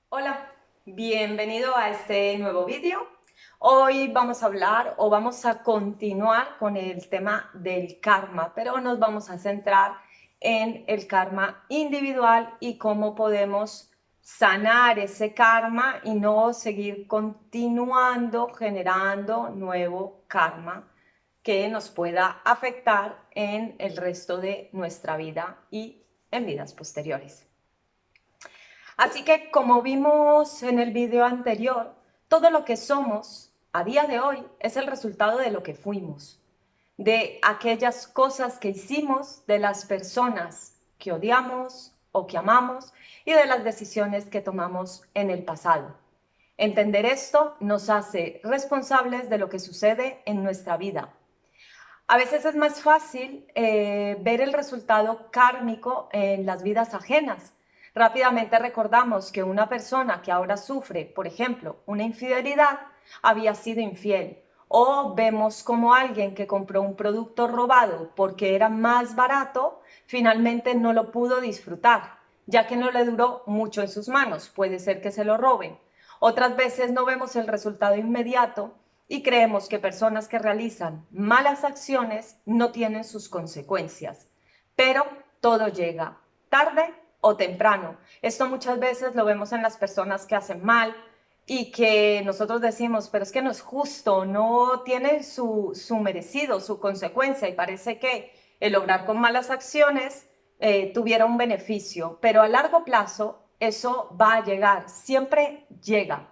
Hola, bienvenido a este nuevo vídeo. Hoy vamos a hablar o vamos a continuar con el tema del karma, pero nos vamos a centrar en el karma individual y cómo podemos sanar ese karma y no seguir continuando generando nuevo karma que nos pueda afectar en el resto de nuestra vida y en vidas posteriores. Así que como vimos en el video anterior, todo lo que somos a día de hoy es el resultado de lo que fuimos, de aquellas cosas que hicimos, de las personas que odiamos o que amamos y de las decisiones que tomamos en el pasado. Entender esto nos hace responsables de lo que sucede en nuestra vida. A veces es más fácil ver el resultado kármico en las vidas ajenas. Rápidamente recordamos que una persona que ahora sufre, por ejemplo, una infidelidad, había sido infiel. O vemos como alguien que compró un producto robado porque era más barato, finalmente no lo pudo disfrutar, ya que no le duró mucho en sus manos. Puede ser que se lo roben. Otras veces no vemos el resultado inmediato y creemos que personas que realizan malas acciones no tienen sus consecuencias. Pero todo llega, tarde o temprano. Esto muchas veces lo vemos en las personas que hacen mal y que nosotros decimos, pero es que no es justo, no tiene su merecido, su consecuencia, y parece que el obrar con malas acciones tuviera un beneficio, pero a largo plazo eso va a llegar, siempre llega.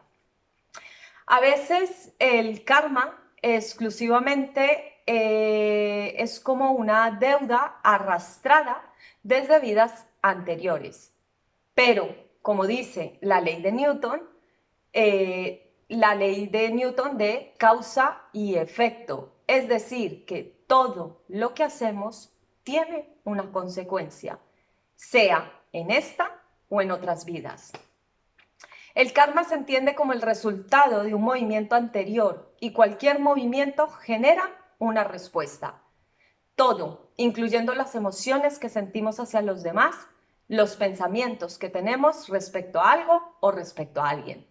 A veces el karma exclusivamente es como una deuda arrastrada desde vidas anteriores. Pero, como dice la ley de Newton de causa y efecto, es decir, que todo lo que hacemos tiene una consecuencia, sea en esta o en otras vidas. El karma se entiende como el resultado de un movimiento anterior y cualquier movimiento genera una respuesta. Todo, incluyendo las emociones que sentimos hacia los demás, los pensamientos que tenemos respecto a algo o respecto a alguien.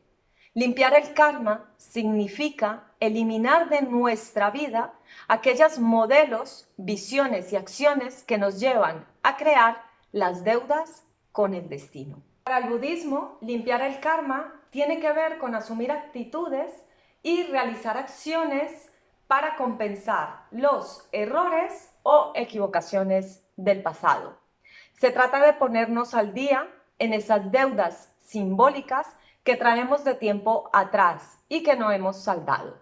Limpiar el karma significa eliminar de nuestra vida aquellos modelos, visiones y acciones que nos llevan a crear las deudas con el destino. Para el budismo, limpiar el karma tiene que ver con asumir actitudes y realizar acciones para compensar los errores o equivocaciones del pasado. Se trata de ponernos al día en esas deudas simbólicas que traemos de tiempo atrás y que no hemos saldado.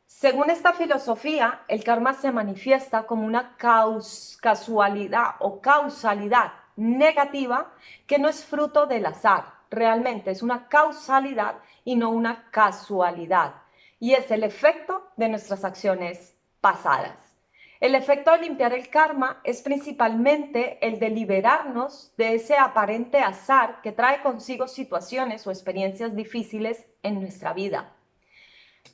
Según esta filosofía, el karma se manifiesta como una casualidad o causalidad negativa que no es fruto del azar, realmente es una causalidad y no una casualidad, y es el efecto de nuestras acciones pasadas. El efecto de limpiar el karma es principalmente el de liberarnos de ese aparente azar que trae consigo situaciones o experiencias difíciles en nuestra vida.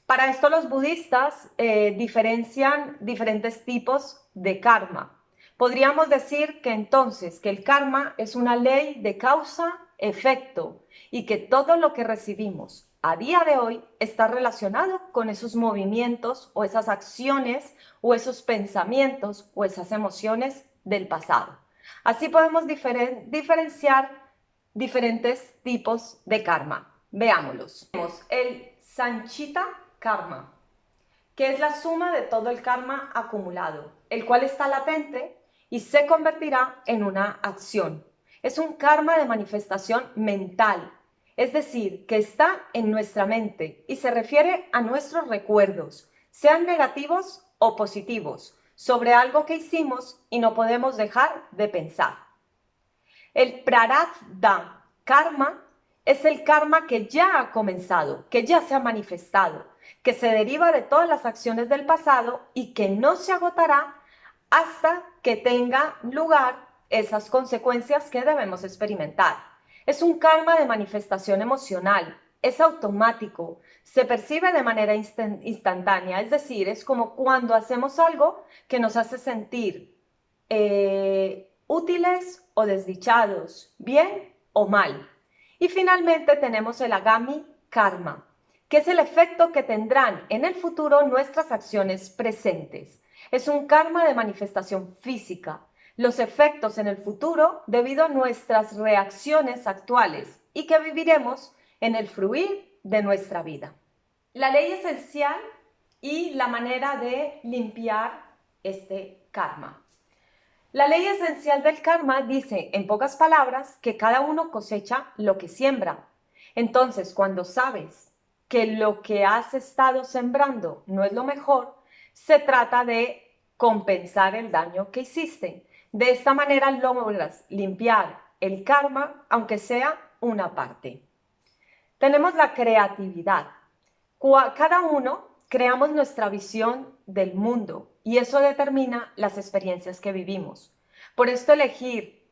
Para esto los budistas diferencian diferentes tipos de karma. Podríamos decir que entonces que el karma es una ley de causa-efecto y que todo lo que recibimos a día de hoy está relacionado con esos movimientos o esas acciones o esos pensamientos o esas emociones del pasado. Así podemos diferenciar diferentes tipos de karma. Veámoslos. Tenemos el Sanchita Karma, que es la suma de todo el karma acumulado, el cual está latente y se convertirá en una acción. Es un karma de manifestación mental, es decir, que está en nuestra mente y se refiere a nuestros recuerdos, sean negativos o positivos, sobre algo que hicimos y no podemos dejar de pensar. El prarabdha karma es el karma que ya ha comenzado, que ya se ha manifestado, que se deriva de todas las acciones del pasado y que no se agotará hasta que tenga lugar esas consecuencias que debemos experimentar. Es un karma de manifestación emocional, es automático, se percibe de manera instantánea, es decir, es como cuando hacemos algo que nos hace sentir útiles o desdichados, bien o mal. Y finalmente tenemos el Agami Karma, que es el efecto que tendrán en el futuro nuestras acciones presentes. Es un karma de manifestación física, los efectos en el futuro debido a nuestras reacciones actuales y que viviremos en el fluir de nuestra vida. La ley esencial y la manera de limpiar este karma. La ley esencial del karma dice, en pocas palabras, que cada uno cosecha lo que siembra. Entonces, cuando sabes que lo que has estado sembrando no es lo mejor, se trata de compensar el daño que hiciste. De esta manera logras limpiar el karma, aunque sea una parte. Tenemos la creatividad. Cada uno creamos nuestra visión del mundo y eso determina las experiencias que vivimos. Por esto elegir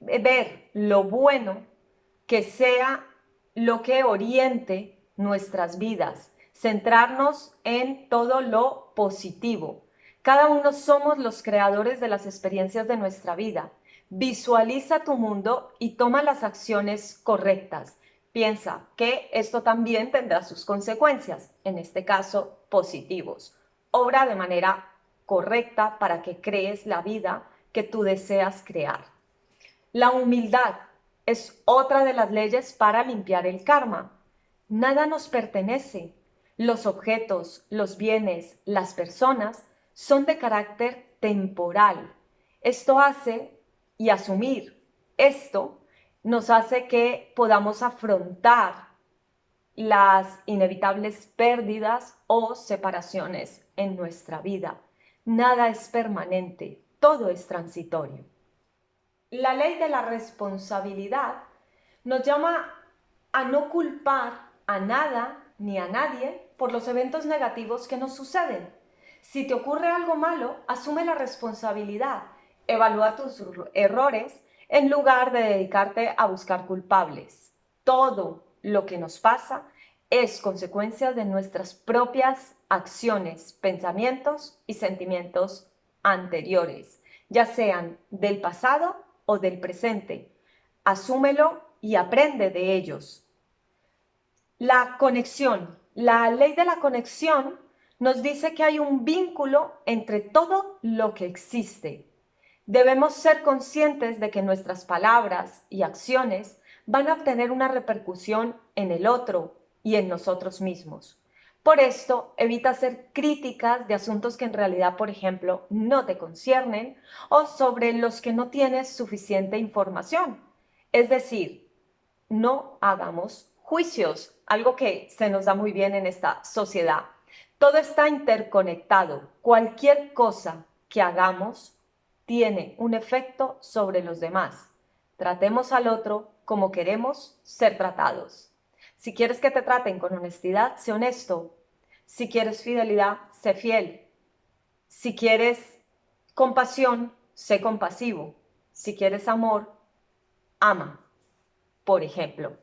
ver lo bueno que sea lo que oriente nuestras vidas, centrarnos en todo lo positivo. Cada uno somos los creadores de las experiencias de nuestra vida. Visualiza tu mundo y toma las acciones correctas. Piensa que esto también tendrá sus consecuencias, en este caso positivos. Obra de manera correcta para que crees la vida que tú deseas crear. La humildad es otra de las leyes para limpiar el karma. Nada nos pertenece. Los objetos, los bienes, las personas son de carácter temporal. Esto hace, y asumir esto, nos hace que podamos afrontar las inevitables pérdidas o separaciones en nuestra vida. Nada es permanente, todo es transitorio. La ley de la responsabilidad nos llama a no culpar a nada ni a nadie por los eventos negativos que nos suceden. Si te ocurre algo malo, asume la responsabilidad, evalúa tus errores en lugar de dedicarte a buscar culpables. Todo lo que nos pasa es consecuencia de nuestras propias acciones, pensamientos y sentimientos anteriores, ya sean del pasado o del presente. Asúmelo y aprende de ellos. La conexión. La ley de la conexión nos dice que hay un vínculo entre todo lo que existe. Debemos ser conscientes de que nuestras palabras y acciones van a obtener una repercusión en el otro y en nosotros mismos. Por esto, evita hacer críticas de asuntos que en realidad, por ejemplo, no te conciernen o sobre los que no tienes suficiente información. Es decir, no hagamos juicios, algo que se nos da muy bien en esta sociedad. Todo está interconectado. Cualquier cosa que hagamos tiene un efecto sobre los demás. Tratemos al otro como queremos ser tratados. Si quieres que te traten con honestidad, sé honesto. Si quieres fidelidad, sé fiel. Si quieres compasión, sé compasivo. Si quieres amor, ama. Por ejemplo,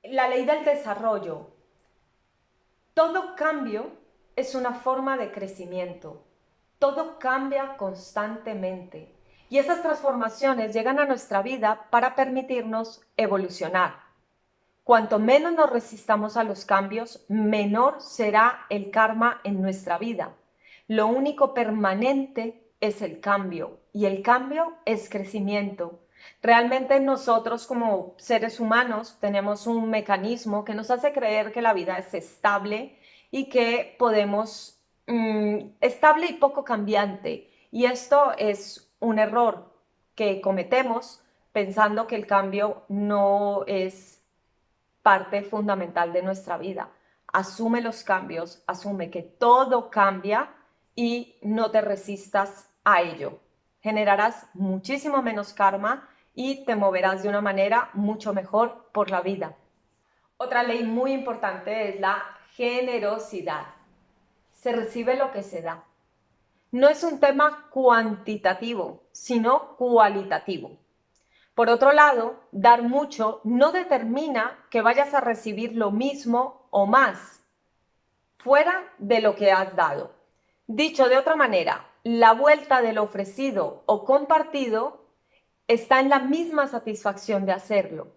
la ley del desarrollo. Todo cambio es una forma de crecimiento. Todo cambia constantemente y esas transformaciones llegan a nuestra vida para permitirnos evolucionar. Cuanto menos nos resistamos a los cambios, menor será el karma en nuestra vida. Lo único permanente es el cambio y el cambio es crecimiento. Realmente nosotros como seres humanos tenemos un mecanismo que nos hace creer que la vida es estable y que podemos, estable y poco cambiante. Y esto es un error que cometemos pensando que el cambio no es parte fundamental de nuestra vida. Asume los cambios, asume que todo cambia y no te resistas a ello. Generarás muchísimo menos karma y te moverás de una manera mucho mejor por la vida. Otra ley muy importante es la generosidad. Se recibe lo que se da. No es un tema cuantitativo, sino cualitativo. Por otro lado, dar mucho no determina que vayas a recibir lo mismo o más fuera de lo que has dado. Dicho de otra manera, la vuelta de lo ofrecido o compartido está en la misma satisfacción de hacerlo.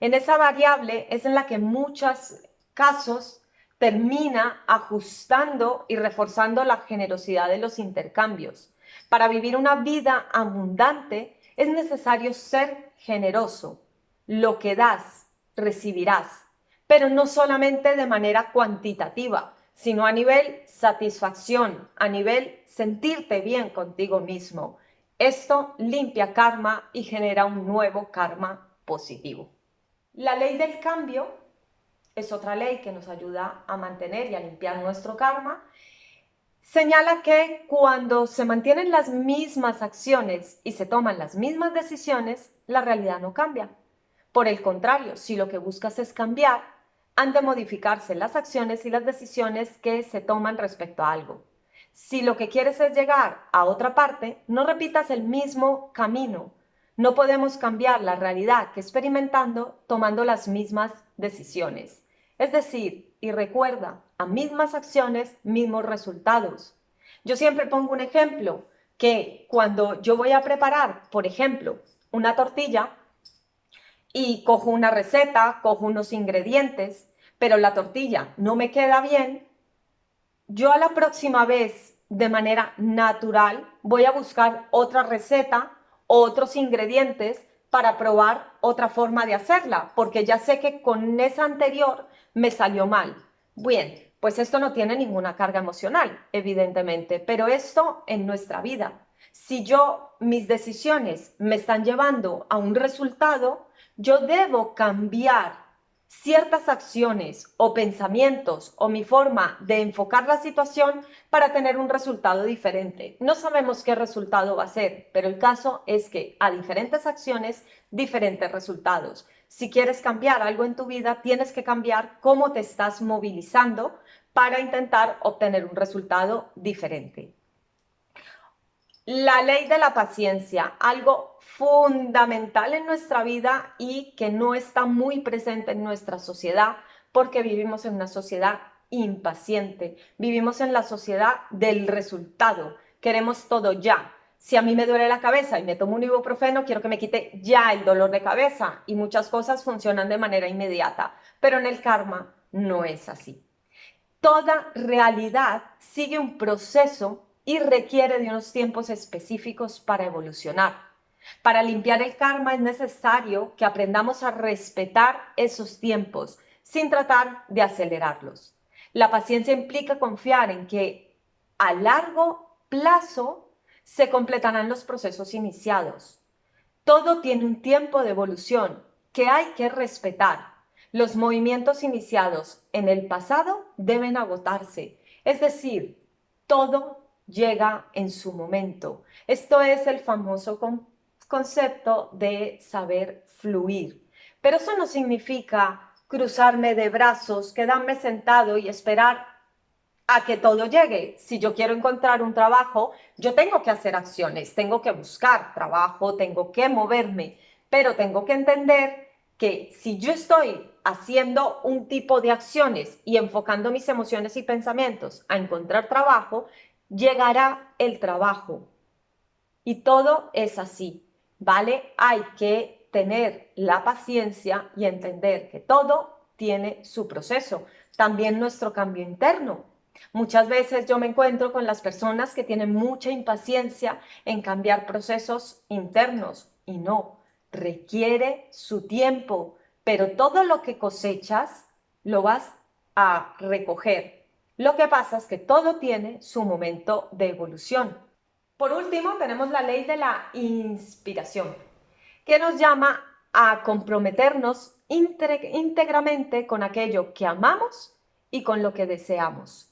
En esa variable es en la que en muchos casos termina ajustando y reforzando la generosidad de los intercambios. Para vivir una vida abundante es necesario ser generoso. Lo que das, recibirás, pero no solamente de manera cuantitativa, sino a nivel satisfacción, a nivel sentirte bien contigo mismo. Esto limpia karma y genera un nuevo karma positivo. La ley del cambio es otra ley que nos ayuda a mantener y a limpiar nuestro karma. Señala que cuando se mantienen las mismas acciones y se toman las mismas decisiones, la realidad no cambia. Por el contrario, si lo que buscas es cambiar, han de modificarse las acciones y las decisiones que se toman respecto a algo. Si lo que quieres es llegar a otra parte, no repitas el mismo camino. No podemos cambiar la realidad que experimentando tomando las mismas decisiones. Es decir, y recuerda, a mismas acciones, mismos resultados. Yo siempre pongo un ejemplo, que cuando yo voy a preparar, por ejemplo, una tortilla y cojo una receta, cojo unos ingredientes, pero la tortilla no me queda bien, yo a la próxima vez, de manera natural, voy a buscar otra receta, otros ingredientes para probar otra forma de hacerla, porque ya sé que con esa anterior me salió mal. Bien, pues esto no tiene ninguna carga emocional, evidentemente, pero esto en nuestra vida. Si mis decisiones me están llevando a un resultado, yo debo cambiar ciertas acciones o pensamientos o mi forma de enfocar la situación para tener un resultado diferente. No sabemos qué resultado va a ser, pero el caso es que a diferentes acciones, diferentes resultados. Si quieres cambiar algo en tu vida, tienes que cambiar cómo te estás movilizando para intentar obtener un resultado diferente. La ley de la paciencia, algo fundamental en nuestra vida y que no está muy presente en nuestra sociedad porque vivimos en una sociedad impaciente, vivimos en la sociedad del resultado, queremos todo ya. Si a mí me duele la cabeza y me tomo un ibuprofeno, quiero que me quite ya el dolor de cabeza y muchas cosas funcionan de manera inmediata, pero en el karma no es así. Toda realidad sigue un proceso y requiere de unos tiempos específicos para evolucionar. Para limpiar el karma es necesario que aprendamos a respetar esos tiempos sin tratar de acelerarlos. La paciencia implica confiar en que a largo plazo se completarán los procesos iniciados. Todo tiene un tiempo de evolución que hay que respetar. Los movimientos iniciados en el pasado deben agotarse, es decir, todo llega en su momento. Esto es el famoso concepto de saber fluir. Pero eso no significa cruzarme de brazos, quedarme sentado y esperar a que todo llegue. Si yo quiero encontrar un trabajo, yo tengo que hacer acciones, tengo que buscar trabajo, tengo que moverme, pero tengo que entender que si yo estoy haciendo un tipo de acciones y enfocando mis emociones y pensamientos a encontrar trabajo, llegará el trabajo. Y todo es así, ¿vale? Hay que tener la paciencia y entender que todo tiene su proceso. También nuestro cambio interno. Muchas veces yo me encuentro con las personas que tienen mucha impaciencia en cambiar procesos internos y no, requiere su tiempo, pero todo lo que cosechas lo vas a recoger. Lo que pasa es que todo tiene su momento de evolución. Por último, tenemos la ley de la inspiración, que nos llama a comprometernos íntegramente con aquello que amamos y con lo que deseamos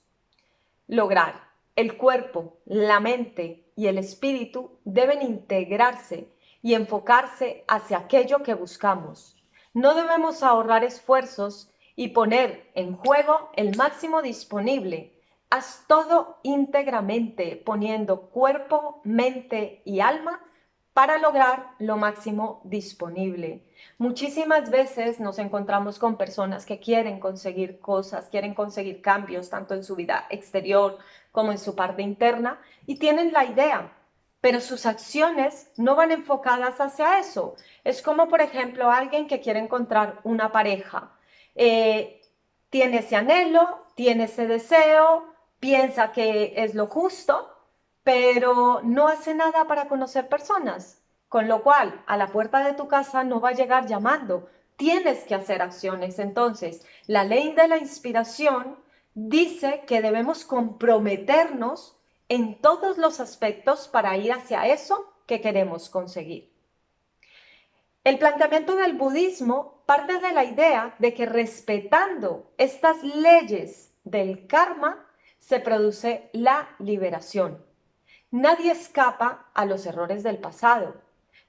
lograr. El cuerpo, la mente y el espíritu deben integrarse y enfocarse hacia aquello que buscamos. No debemos ahorrar esfuerzos y poner en juego el máximo disponible. Haz todo íntegramente, poniendo cuerpo, mente y alma para lograr lo máximo disponible. Muchísimas veces nos encontramos con personas que quieren conseguir cosas, quieren conseguir cambios tanto en su vida exterior como en su parte interna y tienen la idea, pero sus acciones no van enfocadas hacia eso. Es como, por ejemplo, alguien que quiere encontrar una pareja. Tiene ese anhelo, tiene ese deseo, piensa que es lo justo, pero no hace nada para conocer personas. Con lo cual, a la puerta de tu casa no va a llegar llamando. Tienes que hacer acciones. Entonces, la ley de la inspiración dice que debemos comprometernos en todos los aspectos para ir hacia eso que queremos conseguir. El planteamiento del budismo parte de la idea de que respetando estas leyes del karma se produce la liberación. Nadie escapa a los errores del pasado,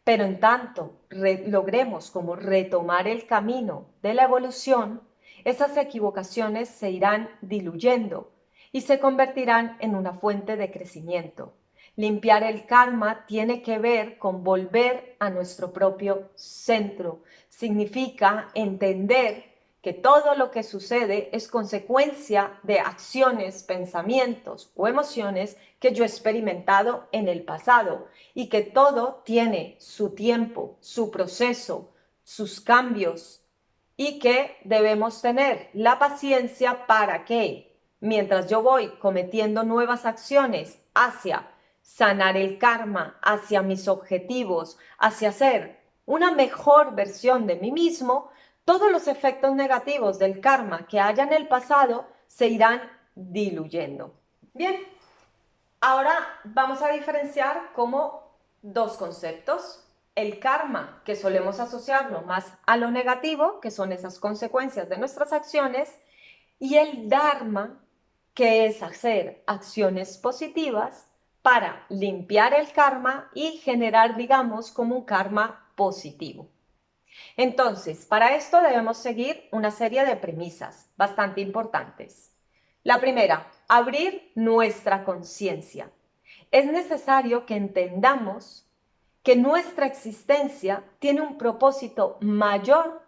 pero en tanto logremos como retomar el camino de la evolución, esas equivocaciones se irán diluyendo y se convertirán en una fuente de crecimiento. Limpiar el karma tiene que ver con volver a nuestro propio centro. Significa entender que todo lo que sucede es consecuencia de acciones, pensamientos o emociones que yo he experimentado en el pasado y que todo tiene su tiempo, su proceso, sus cambios y que debemos tener la paciencia para que mientras yo voy cometiendo nuevas acciones hacia sanar el karma, hacia mis objetivos, hacia ser una mejor versión de mí mismo, todos los efectos negativos del karma que haya en el pasado se irán diluyendo. Bien, ahora vamos a diferenciar como dos conceptos. El karma, que solemos asociarlo más a lo negativo, que son esas consecuencias de nuestras acciones, y el dharma, que es hacer acciones positivas para limpiar el karma y generar, digamos, como un karma positivo. Entonces, para esto debemos seguir una serie de premisas bastante importantes. La primera, abrir nuestra conciencia. Es necesario que entendamos que nuestra existencia tiene un propósito mayor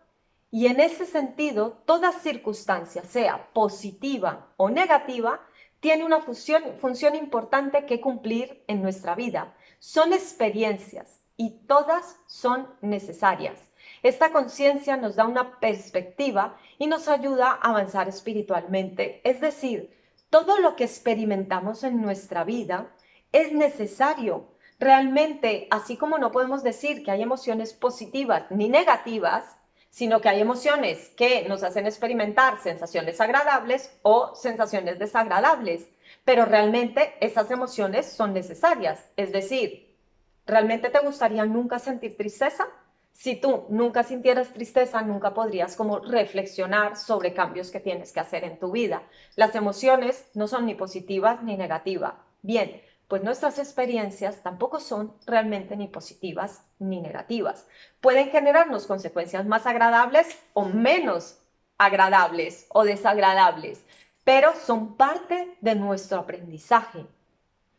y en ese sentido, toda circunstancia, sea positiva o negativa, tiene una función importante que cumplir en nuestra vida. Son experiencias y todas son necesarias. Esta conciencia nos da una perspectiva y nos ayuda a avanzar espiritualmente. Es decir, todo lo que experimentamos en nuestra vida es necesario. Realmente, así como no podemos decir que hay emociones positivas ni negativas, sino que hay emociones que nos hacen experimentar sensaciones agradables o sensaciones desagradables, pero realmente esas emociones son necesarias. Es decir, ¿realmente te gustaría nunca sentir tristeza? Si tú nunca sintieras tristeza, nunca podrías como reflexionar sobre cambios que tienes que hacer en tu vida. Las emociones no son ni positivas ni negativas. Bien, pues nuestras experiencias tampoco son realmente ni positivas ni negativas. Pueden generarnos consecuencias más agradables o menos agradables o desagradables, pero son parte de nuestro aprendizaje.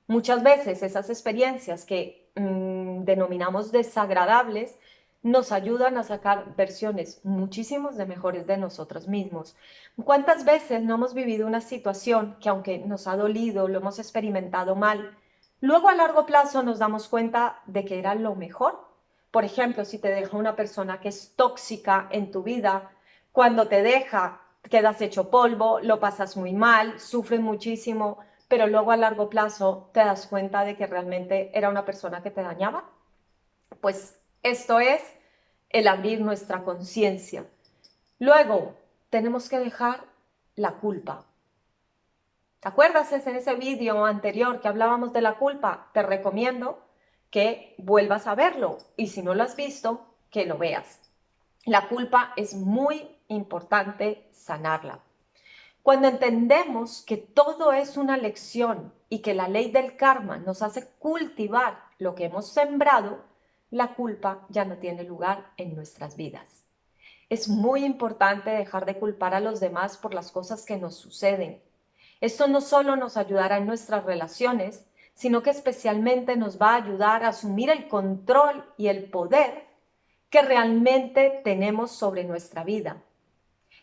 Muchas veces esas experiencias que denominamos desagradables nos ayudan a sacar versiones muchísimos de mejores de nosotros mismos. ¿Cuántas veces no hemos vivido una situación que aunque nos ha dolido, lo hemos experimentado mal, luego a largo plazo nos damos cuenta de que era lo mejor? Por ejemplo, si te deja una persona que es tóxica en tu vida, cuando te deja, quedas hecho polvo, lo pasas muy mal, sufres muchísimo, pero luego a largo plazo te das cuenta de que realmente era una persona que te dañaba. Pues esto es el abrir nuestra conciencia. Luego, tenemos que dejar la culpa. ¿Te acuerdas en ese vídeo anterior que hablábamos de la culpa? Te recomiendo que vuelvas a verlo y si no lo has visto, que lo veas. La culpa es muy importante sanarla. Cuando entendemos que todo es una lección y que la ley del karma nos hace cultivar lo que hemos sembrado, la culpa ya no tiene lugar en nuestras vidas. Es muy importante dejar de culpar a los demás por las cosas que nos suceden. Esto no solo nos ayudará en nuestras relaciones, sino que especialmente nos va a ayudar a asumir el control y el poder que realmente tenemos sobre nuestra vida.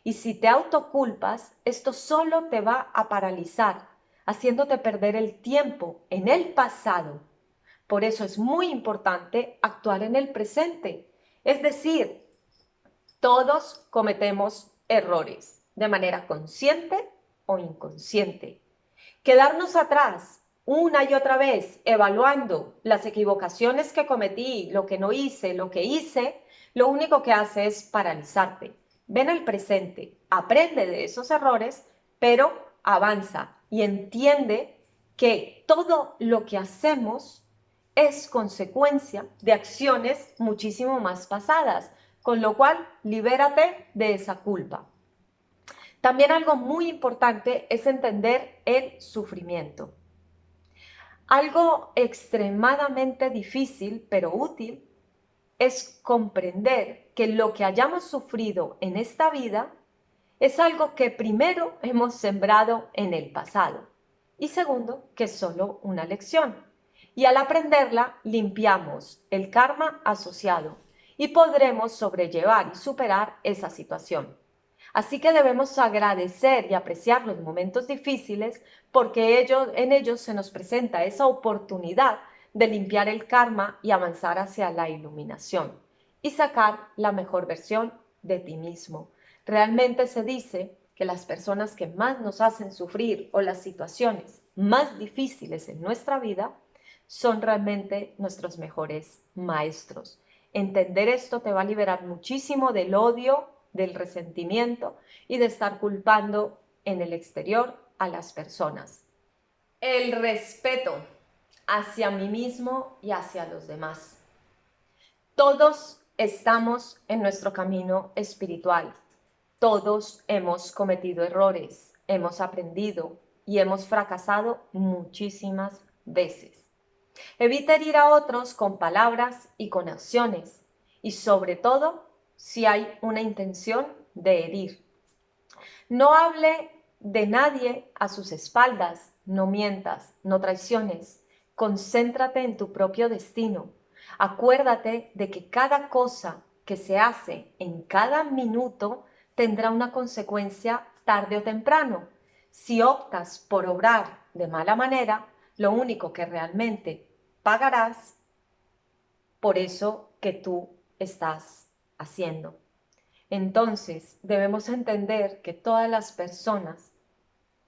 Y si te autoculpas, esto solo te va a paralizar, haciéndote perder el tiempo en el pasado Por eso es muy importante actuar en el presente. Es decir, todos cometemos errores de manera consciente o inconsciente. Quedarnos atrás una y otra vez evaluando las equivocaciones que cometí, lo que no hice, lo que hice, lo único que hace es paralizarte. Ven al presente, aprende de esos errores, pero avanza y entiende que todo lo que hacemos es consecuencia de acciones muchísimo más pasadas, con lo cual libérate de esa culpa. También algo muy importante es entender el sufrimiento. Algo extremadamente difícil, pero útil, es comprender que lo que hayamos sufrido en esta vida es algo que primero hemos sembrado en el pasado y segundo, que es solo una lección. Y al aprenderla, limpiamos el karma asociado y podremos sobrellevar y superar esa situación. Así que debemos agradecer y apreciar los momentos difíciles porque en ellos se nos presenta esa oportunidad de limpiar el karma y avanzar hacia la iluminación y sacar la mejor versión de ti mismo. Realmente se dice que las personas que más nos hacen sufrir o las situaciones más difíciles en nuestra vida son realmente nuestros mejores maestros. Entender esto te va a liberar muchísimo del odio, del resentimiento y de estar culpando en el exterior a las personas. El respeto hacia mí mismo y hacia los demás. Todos estamos en nuestro camino espiritual. Todos hemos cometido errores, hemos aprendido y hemos fracasado muchísimas veces. Evita herir a otros con palabras y con acciones y sobre todo si hay una intención de herir. No hable de nadie a sus espaldas, no mientas, no traiciones. Concéntrate en tu propio destino. Acuérdate de que cada cosa que se hace en cada minuto tendrá una consecuencia tarde o temprano. Si optas por obrar de mala manera, lo único que realmente pagarás por eso que tú estás haciendo. Entonces, debemos entender que todas las personas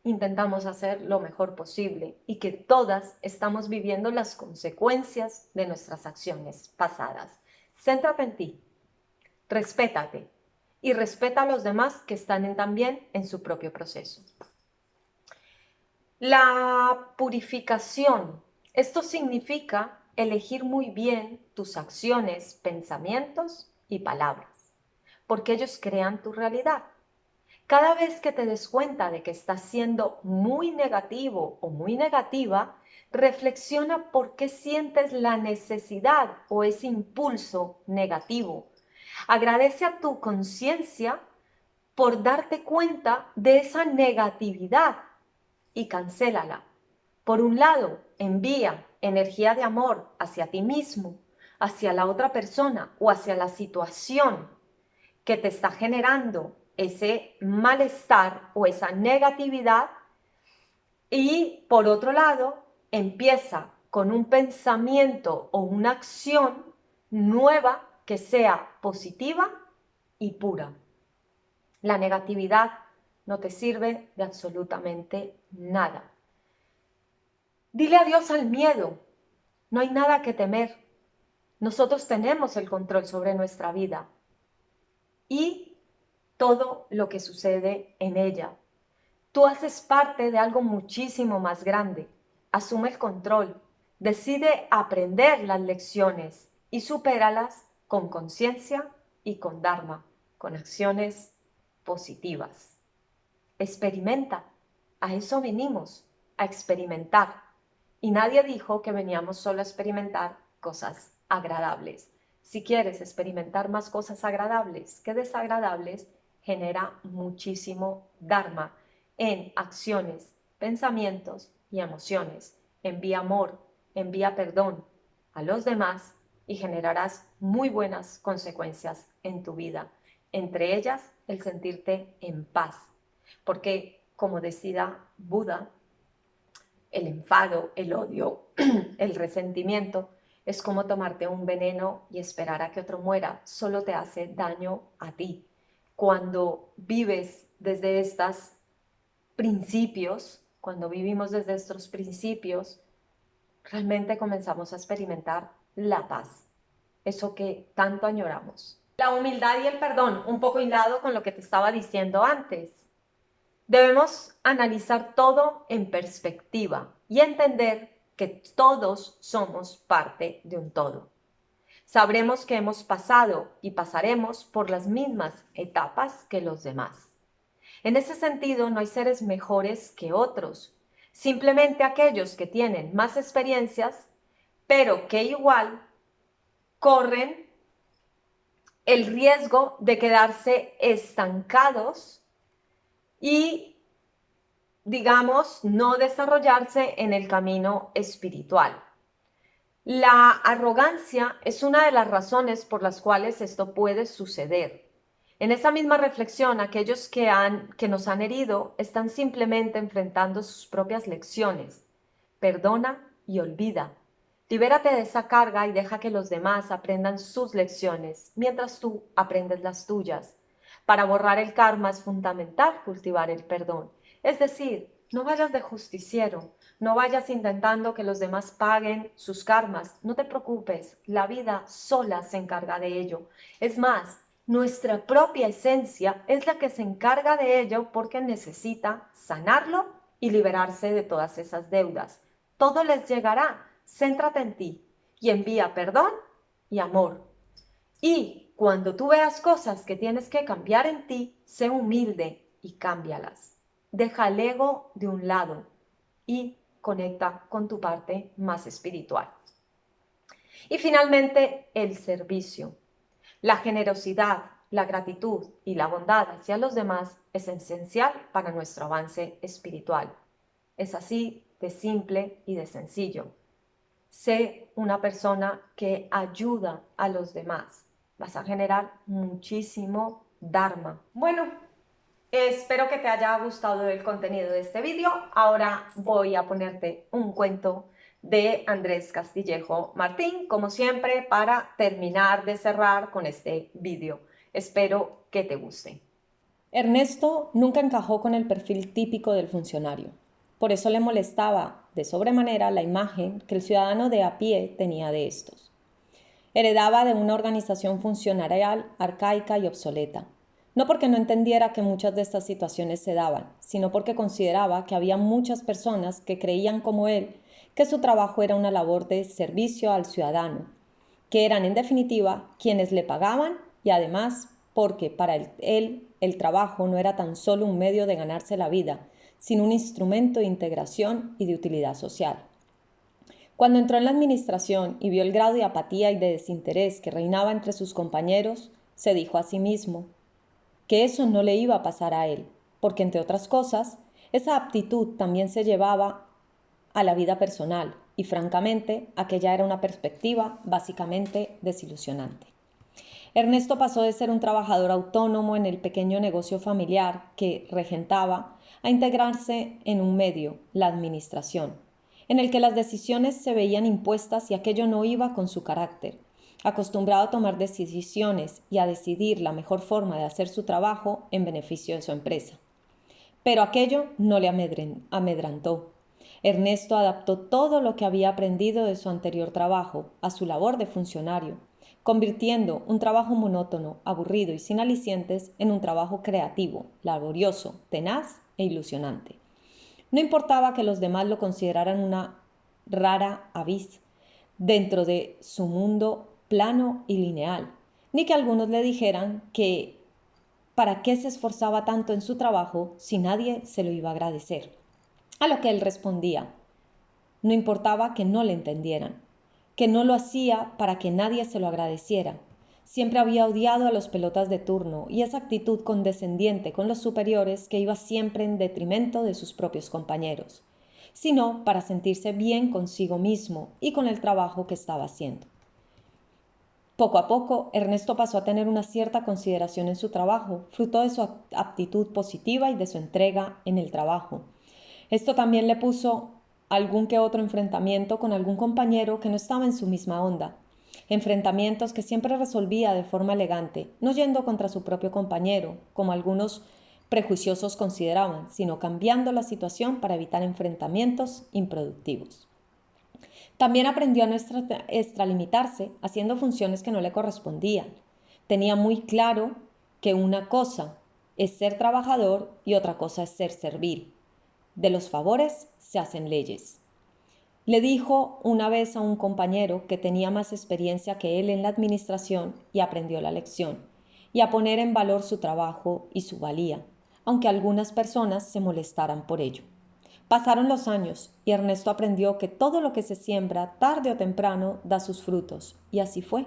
intentamos hacer lo mejor posible y que todas estamos viviendo las consecuencias de nuestras acciones pasadas. Céntrate en ti, respétate y respeta a los demás que están también en su propio proceso. La purificación. Esto significa elegir muy bien tus acciones, pensamientos y palabras, porque ellos crean tu realidad. Cada vez que te des cuenta de que estás siendo muy negativo o muy negativa, reflexiona por qué sientes la necesidad o ese impulso negativo. Agradece a tu conciencia por darte cuenta de esa negatividad y cancélala. Por un lado, envía energía de amor hacia ti mismo, hacia la otra persona o hacia la situación que te está generando ese malestar o esa negatividad. Y por otro lado, empieza con un pensamiento o una acción nueva que sea positiva y pura. La negatividad no te sirve de absolutamente nada. Dile adiós al miedo. No hay nada que temer. Nosotros tenemos el control sobre nuestra vida y todo lo que sucede en ella. Tú haces parte de algo muchísimo más grande. Asume el control. Decide aprender las lecciones y supéralas con conciencia y con dharma, con acciones positivas. Experimenta. A eso venimos, a experimentar. Y nadie dijo que veníamos solo a experimentar cosas agradables. Si quieres experimentar más cosas agradables que desagradables, genera muchísimo dharma en acciones, pensamientos y emociones. Envía amor, envía perdón a los demás y generarás muy buenas consecuencias en tu vida. Entre ellas, el sentirte en paz. Porque, como decía Buda, el enfado, el odio, el resentimiento, es como tomarte un veneno y esperar a que otro muera. Solo te hace daño a ti. Cuando vives desde estos principios, cuando vivimos desde estos principios, realmente comenzamos a experimentar la paz, eso que tanto añoramos. La humildad y el perdón, un poco hilado con lo que te estaba diciendo antes. Debemos analizar todo en perspectiva y entender que todos somos parte de un todo. Sabremos que hemos pasado y pasaremos por las mismas etapas que los demás. En ese sentido, no hay seres mejores que otros, simplemente aquellos que tienen más experiencias, pero que igual corren el riesgo de quedarse estancados y, digamos, no desarrollarse en el camino espiritual. La arrogancia es una de las razones por las cuales esto puede suceder. En esa misma reflexión, aquellos que nos han herido están simplemente enfrentando sus propias lecciones. Perdona y olvida. Libérate de esa carga y deja que los demás aprendan sus lecciones, mientras tú aprendes las tuyas. Para borrar el karma es fundamental cultivar el perdón. Es decir, no vayas de justiciero, no vayas intentando que los demás paguen sus karmas. No te preocupes, la vida sola se encarga de ello. Es más, nuestra propia esencia es la que se encarga de ello porque necesita sanarlo y liberarse de todas esas deudas. Todo les llegará. Céntrate en ti y envía perdón y amor. Y cuando tú veas cosas que tienes que cambiar en ti, sé humilde y cámbialas. Deja el ego de un lado y conecta con tu parte más espiritual. Y finalmente, el servicio. La generosidad, la gratitud y la bondad hacia los demás es esencial para nuestro avance espiritual. Es así de simple y de sencillo. Sé una persona que ayuda a los demás. Vas a generar muchísimo dharma. Bueno, espero que te haya gustado el contenido de este vídeo. Ahora voy a ponerte un cuento de Andrés Castillejo Martín, como siempre, para terminar de cerrar con este vídeo. Espero que te guste. Ernesto nunca encajó con el perfil típico del funcionario. Por eso le molestaba de sobremanera la imagen que el ciudadano de a pie tenía de estos. Heredaba de una organización funcionarial arcaica y obsoleta, no porque no entendiera que muchas de estas situaciones se daban, sino porque consideraba que había muchas personas que creían como él que su trabajo era una labor de servicio al ciudadano, que eran en definitiva quienes le pagaban y además porque para él el trabajo no era tan solo un medio de ganarse la vida, sino un instrumento de integración y de utilidad social. Cuando entró en la administración y vio el grado de apatía y de desinterés que reinaba entre sus compañeros, se dijo a sí mismo que eso no le iba a pasar a él, porque entre otras cosas, esa aptitud también se llevaba a la vida personal y francamente aquella era una perspectiva básicamente desilusionante. Ernesto pasó de ser un trabajador autónomo en el pequeño negocio familiar que regentaba a integrarse en un medio, la administración, en el que las decisiones se veían impuestas y aquello no iba con su carácter. Acostumbrado a tomar decisiones y a decidir la mejor forma de hacer su trabajo en beneficio de su empresa. Pero aquello no le amedrentó. Ernesto adaptó todo lo que había aprendido de su anterior trabajo a su labor de funcionario, convirtiendo un trabajo monótono, aburrido y sin alicientes en un trabajo creativo, laborioso, tenaz e ilusionante. No importaba que los demás lo consideraran una rara avis dentro de su mundo plano y lineal, ni que algunos le dijeran que para qué se esforzaba tanto en su trabajo si nadie se lo iba a agradecer. A lo que él respondía, no importaba que no le entendieran, que no lo hacía para que nadie se lo agradeciera. Siempre había odiado a los pelotas de turno y esa actitud condescendiente con los superiores que iba siempre en detrimento de sus propios compañeros, sino para sentirse bien consigo mismo y con el trabajo que estaba haciendo. Poco a poco, Ernesto pasó a tener una cierta consideración en su trabajo, fruto de su aptitud positiva y de su entrega en el trabajo. Esto también le puso algún que otro enfrentamiento con algún compañero que no estaba en su misma onda. Enfrentamientos que siempre resolvía de forma elegante, no yendo contra su propio compañero, como algunos prejuiciosos consideraban, sino cambiando la situación para evitar enfrentamientos improductivos. También aprendió a no extralimitarse haciendo funciones que no le correspondían. Tenía muy claro que una cosa es ser trabajador y otra cosa es ser servil. De los favores se hacen leyes. Le dijo una vez a un compañero que tenía más experiencia que él en la administración y aprendió la lección, y a poner en valor su trabajo y su valía, aunque algunas personas se molestaran por ello. Pasaron los años y Ernesto aprendió que todo lo que se siembra tarde o temprano da sus frutos, y así fue.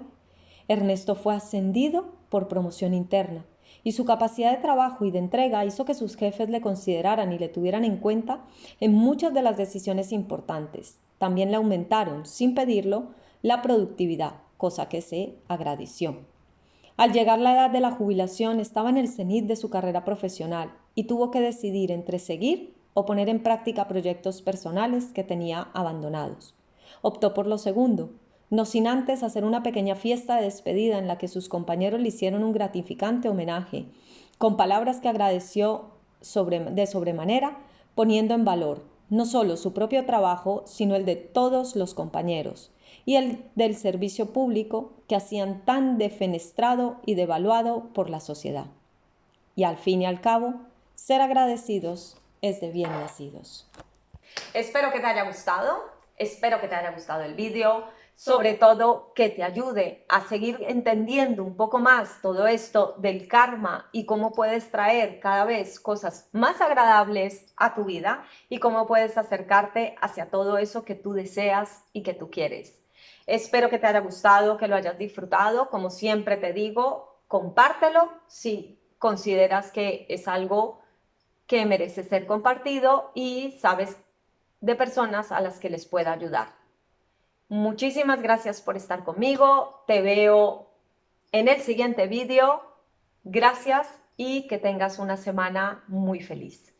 Ernesto fue ascendido por promoción interna y su capacidad de trabajo y de entrega hizo que sus jefes le consideraran y le tuvieran en cuenta en muchas de las decisiones importantes. También le aumentaron, sin pedirlo, la productividad, cosa que se agradeció. Al llegar la edad de la jubilación estaba en el cenit de su carrera profesional y tuvo que decidir entre seguir o poner en práctica proyectos personales que tenía abandonados. Optó por lo segundo, no sin antes hacer una pequeña fiesta de despedida en la que sus compañeros le hicieron un gratificante homenaje, con palabras que agradeció de sobremanera, poniendo en valor no solo su propio trabajo, sino el de todos los compañeros y el del servicio público que hacían tan defenestrado y devaluado por la sociedad. Y al fin y al cabo, ser agradecidos es de bien nacidos. Espero que te haya gustado, espero que te haya gustado el vídeo, sobre todo que te ayude a seguir entendiendo un poco más todo esto del karma y cómo puedes traer cada vez cosas más agradables a tu vida y cómo puedes acercarte hacia todo eso que tú deseas y que tú quieres. Espero que te haya gustado, que lo hayas disfrutado. Como siempre te digo, compártelo si consideras que es algo que merece ser compartido y sabes de personas a las que les pueda ayudar. Muchísimas gracias por estar conmigo. Te veo en el siguiente vídeo. Gracias y que tengas una semana muy feliz.